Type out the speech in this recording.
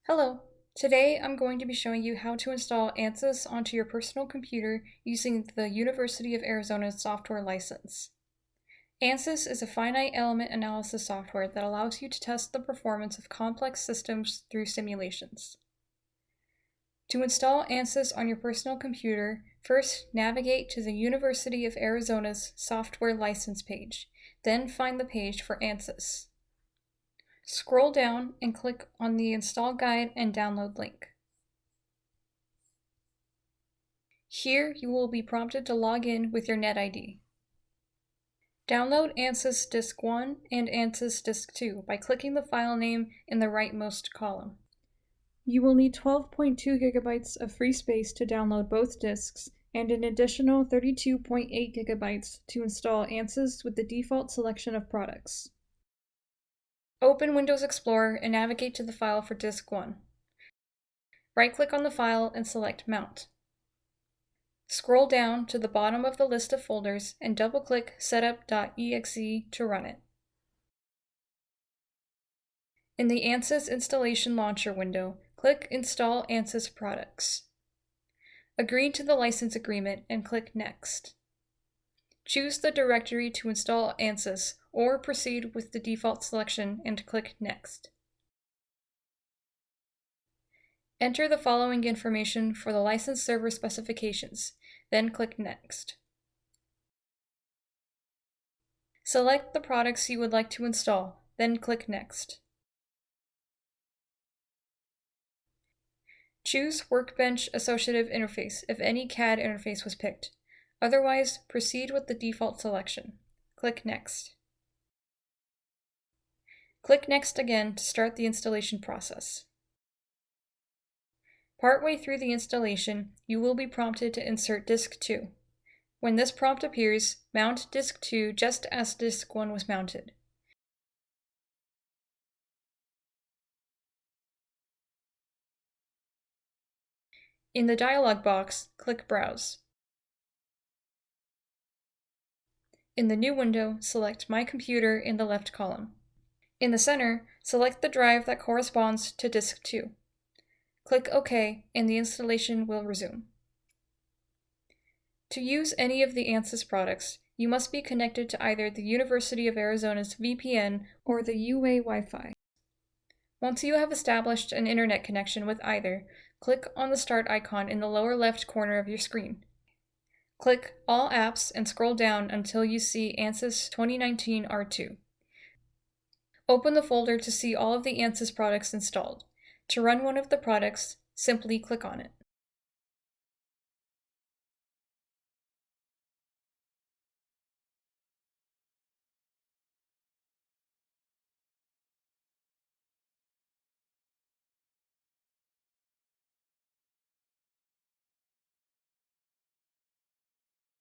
Hello! Today I'm going to be showing you how to install ANSYS onto your personal computer using the University of Arizona's software license. ANSYS is a finite element analysis software that allows you to test the performance of complex systems through simulations. To install ANSYS on your personal computer, first navigate to the University of Arizona's software license page, then find the page for ANSYS. Scroll down and click on the Install Guide and Download link. Here you will be prompted to log in with your NetID. Download ANSYS Disk 1 and ANSYS Disk 2 by clicking the file name in the rightmost column. You will need 12.2 gigabytes of free space to download both disks and an additional 32.8 gigabytes to install ANSYS with the default selection of products. Open Windows Explorer and navigate to the file for Disk 1. Right-click on the file and select Mount. Scroll down to the bottom of the list of folders and double-click setup.exe to run it. In the ANSYS Installation Launcher window, click Install ANSYS Products. Agree to the license agreement and click Next. Choose the directory to install ANSYS or proceed with the default selection and click Next. Enter the following information for the license server specifications, then click Next. Select the products you would like to install, then click Next. Choose Workbench Associative Interface if any CAD interface was picked. Otherwise, proceed with the default selection. Click Next. Click Next again to start the installation process. Partway through the installation, you will be prompted to insert Disk 2. When this prompt appears, mount Disk 2 just as Disk 1 was mounted. In the dialog box, click Browse. In the new window, select My Computer in the left column. In the center, select the drive that corresponds to Disk 2. Click OK and the installation will resume. To use any of the ANSYS products, you must be connected to either the University of Arizona's VPN or the UA Wi-Fi. Once you have established an internet connection with either, click on the Start icon in the lower left corner of your screen. Click All Apps and scroll down until you see ANSYS 2019 R2. Open the folder to see all of the ANSYS products installed. To run one of the products, simply click on it.